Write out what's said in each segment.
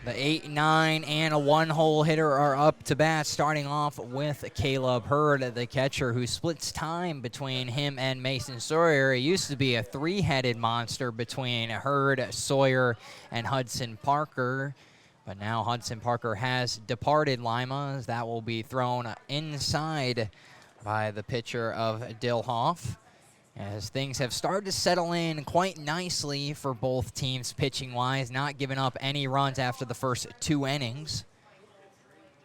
The 8, 9, and a one-hole hitter are up to bat, starting off with Caleb Hurd, the catcher, who splits time between him and Mason Sawyer. It used to be a three-headed monster between Hurd, Sawyer, and Hudson Parker. But now Hudson Parker has departed Lima. That will be thrown inside by the pitcher of Dilhoff, as things have started to settle in quite nicely for both teams pitching-wise, not giving up any runs after the first 2 innings.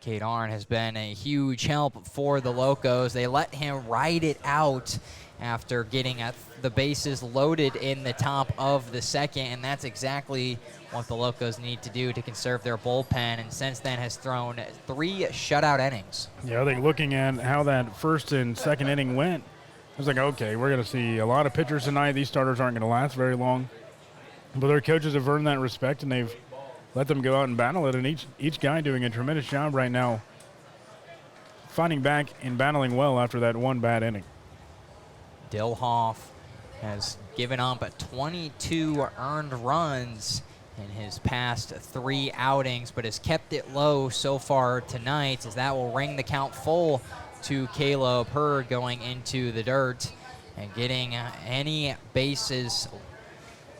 Cade Arn has been a huge help for the Locos. They let him ride it out after getting the bases loaded in the top of the second, and that's exactly what the Locos need to do to conserve their bullpen, and since then has thrown 3 shutout innings. Yeah, I think looking at how that first and second inning went, I was like, okay, we're going to see a lot of pitchers tonight. These starters aren't going to last very long. But their coaches have earned that respect, and they've let them go out and battle it. And each guy doing a tremendous job right now, fighting back and battling well after that one bad inning. Dilhoff has given up 22 earned runs in his past 3 outings, but has kept it low so far tonight, as that will ring the count full to Caleb Hurd going into the dirt, and getting any bases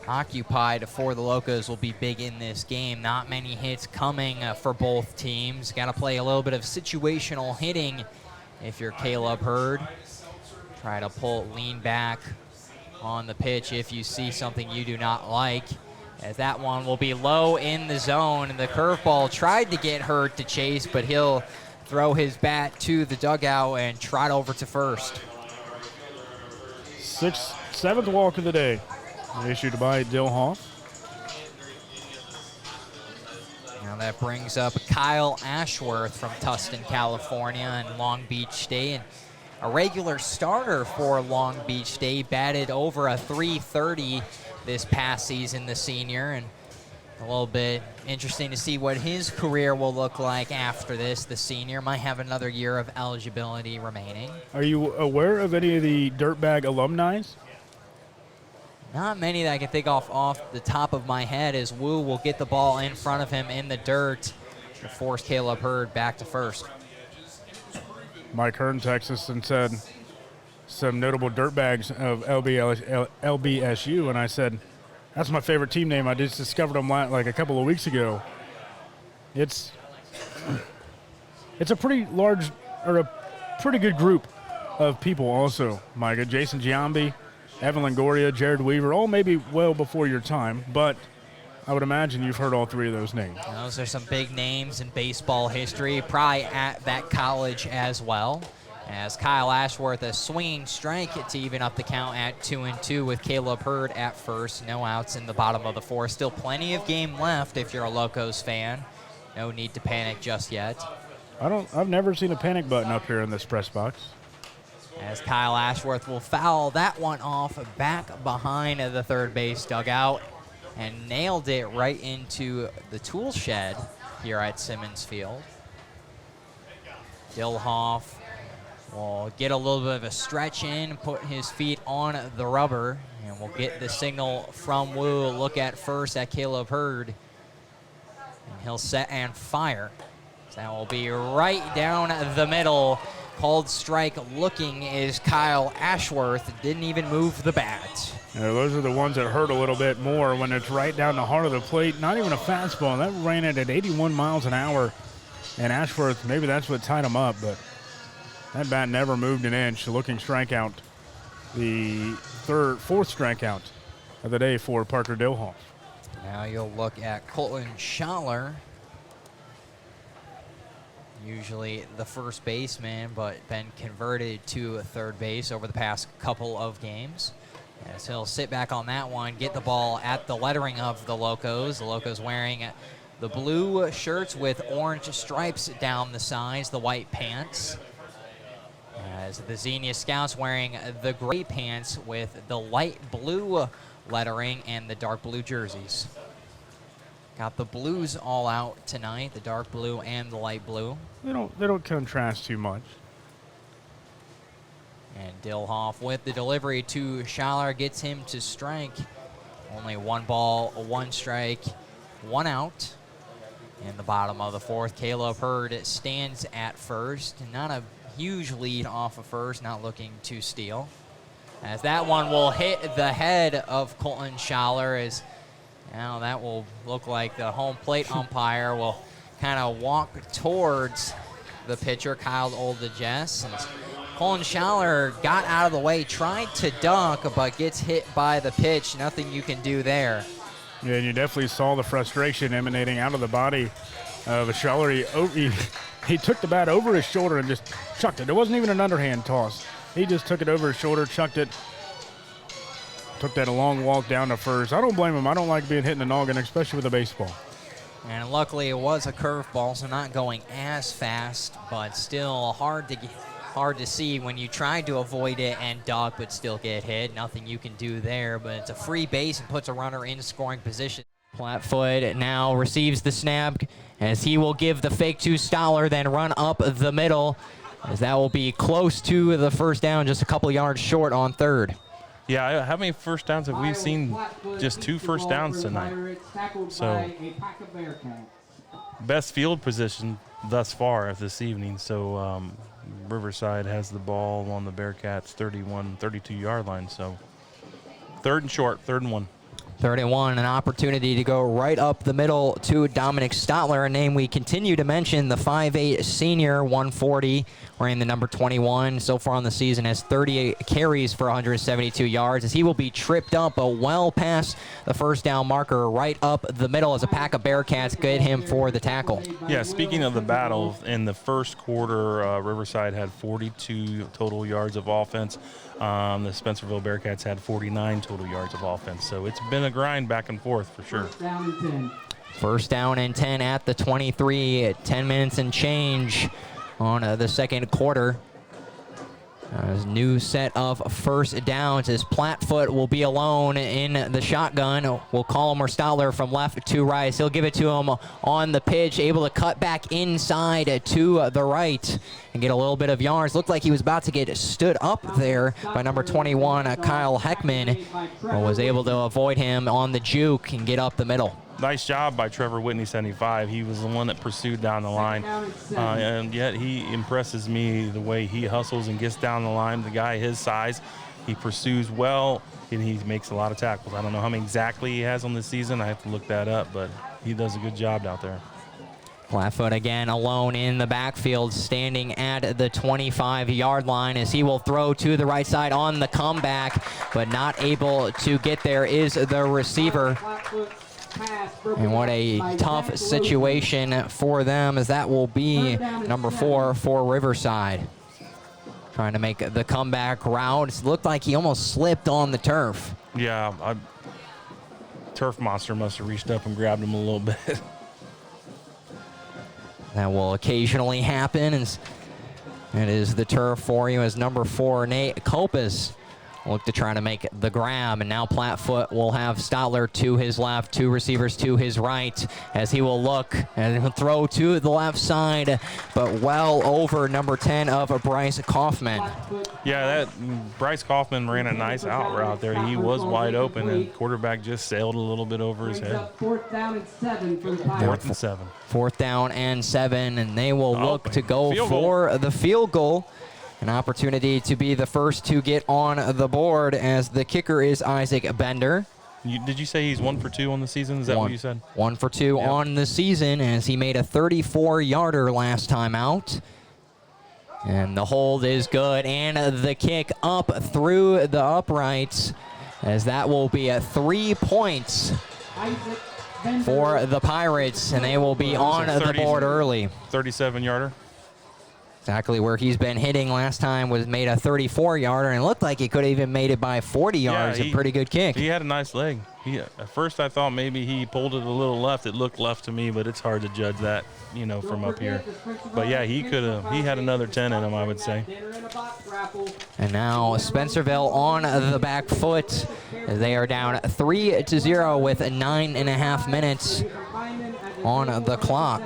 occupied for the Locos will be big in this game. Not many hits coming for both teams. Got to play a little bit of situational hitting if you're Caleb Hurd. Try to lean back on the pitch if you see something you do not like, as that one will be low in the zone. And the curveball tried to get Hurd to chase, but he'll throw his bat to the dugout and trot over to first. 7th walk of the day, issued by Dilhoff. Now that brings up Kyle Ashworth from Tustin, California, and Long Beach State. And a regular starter for Long Beach State, batted over a .330 this past season, the senior, and a little bit interesting to see what his career will look like after this. The senior might have another year of eligibility remaining. Are you aware of any of the Dirtbag alumni? Not many that I can think off the top of my head, as Wu will get the ball in front of him in the dirt to force Caleb Hurd back to first. Mike Hearn texted us and said some notable dirtbags of LBSU, and I said, that's my favorite team name. I just discovered them like a couple of weeks ago. It's a pretty large, or a pretty good group of people also, Micah. Jason Giambi, Evan Longoria, Jared Weaver, all maybe well before your time, but I would imagine you've heard all 3 of those names. Those are some big names in baseball history, probably at that college as well. As Kyle Ashworth, a swinging strike to even up the count at 2-2 with Caleb Hurd at first. No outs in the bottom of the 4th. Still plenty of game left if you're a Locos fan. No need to panic just yet. I've never seen a panic button up here in this press box. As Kyle Ashworth will foul that one off back behind the third base dugout and nailed it right into the tool shed here at Simmons Field. Dilhoff will get a little bit of a stretch in, put his feet on the rubber, and we'll get the signal from Wu. Look at first at Caleb Hurd, and he'll set and fire. So that will be right down the middle. Called strike looking is Kyle Ashworth. Didn't even move the bat. Those are the ones that hurt a little bit more when it's right down the heart of the plate. Not even a fastball. That ran it at 81 miles an hour. And Ashworth, maybe that's what tied him up, but that bat never moved an inch. Looking strikeout, the 4th strikeout of the day for Parker Dilhoff. Now you'll look at Colton Schaller, usually the first baseman, but been converted to a third base over the past couple of games. As he'll sit back on that one, get the ball at the lettering of the Locos. The Locos wearing the blue shirts with orange stripes down the sides, the white pants. As the Xenia Scouts wearing the gray pants with the light blue lettering and the dark blue jerseys. Got the blues all out tonight, the dark blue and the light blue. They don't contrast too much. And Dilhoff with the delivery to Schaller gets him to strike. Only 1 ball, 1 strike, 1 out. In the bottom of the fourth, Caleb Hurd stands at first. Not a huge lead off of first, not looking to steal. As that one will hit the head of Colton Schaller, as now that will look like the home plate umpire will kind of walk towards the pitcher, Kyle Oldejess. And Colton Schaller got out of the way, tried to dunk, but gets hit by the pitch. Nothing you can do there. Yeah, and you definitely saw the frustration emanating out of the body of Schaller. He took the bat over his shoulder and just chucked it. It wasn't even an underhand toss. He just took it over his shoulder, chucked it, took that a long walk down to first. I don't blame him. I don't like being hit in the noggin, especially with a baseball. And luckily it was a curveball, so not going as fast, but still hard to see when you try to avoid it and duck but still get hit. Nothing you can do there, but it's a free base and puts a runner in scoring position. Plattfoot now receives the snap as he will give the fake to Stoller, then run up the middle, as that will be close to the first down, just a couple yards short on third. Yeah, how many first downs have we seen? Just 2 first downs tonight. So, best field position thus far of this evening. So, Riverside has the ball on the Bearcats' 32-yard line. So, third and short, 3rd and 1. 31, an opportunity to go right up the middle to Dominic Stotler, a name we continue to mention, the 5'8 senior, 140, wearing the number 21. So far on the season has 38 carries for 172 yards, as he will be tripped up well past the first down marker right up the middle as a pack of Bearcats get him for the tackle. Yeah, speaking of the battle, in the first quarter, Riverside had 42 total yards of offense. The Spencerville Bearcats had 49 total yards of offense. So it's been a grind back and forth for sure. First down and 10 at the 23, 10 minutes and change on the second quarter. New set of first downs as Plattfoot will be alone in the shotgun. We'll call him or Stoller from left to right. He'll give it to him on the pitch, able to cut back inside to the right and get a little bit of yards. Looked like he was about to get stood up there by number 21, Kyle Heckman, but was able to avoid him on the juke and get up the middle. Nice job by Trevor Whitney, 75. He was the one that pursued down the line. And yet he impresses me the way he hustles and gets down the line. The guy his size, he pursues well, and he makes a lot of tackles. I don't know how many exactly he has on the season. I have to look that up, but he does a good job out there. Plattfoot again alone in the backfield, standing at the 25-yard line as he will throw to the right side on the comeback, but not able to get there is the receiver. And what a tough situation for them, as that will be number 4 for Riverside. Trying to make the comeback route. It looked like he almost slipped on the turf. Yeah, Turf Monster must have reached up and grabbed him a little bit. That will occasionally happen. And it is the turf for you as number 4, Nate Kopis, look to try to make the grab, and now Plattfoot will have Stotler to his left, 2 receivers to his right, as he will look and he'll throw to the left side, but well over number 10 of Bryce Kaufman. Yeah, that Bryce Kaufman ran a nice out route there. He was wide open, and quarterback just sailed a little bit over his head. 4th down and 7 for the Pirates. 4th and 7. 4th down and 7, and they will look to go Field for the field goal. An opportunity to be the first to get on the board, as the kicker is Isaac Bender. Did you say he's 1 for 2 on the season? Is that what you said? 1 for 2 Yep. on the season, as he made a 34-yarder last time out. And the hold is good, and the kick up through the uprights, as that will be 3 points for the Pirates, and they will be on the board early. 37-yarder. Exactly where he's been hitting last time was made a 34-yarder, and it looked like he could have even made it by 40 yards. A pretty good kick. He had a nice leg. At first I thought maybe he pulled it a little left. It looked left to me, but it's hard to judge that, from up here. But yeah, he had another 10 in him, I would say. And now Spencerville on the back foot. They are down 3-0 with 9.5 minutes on the clock.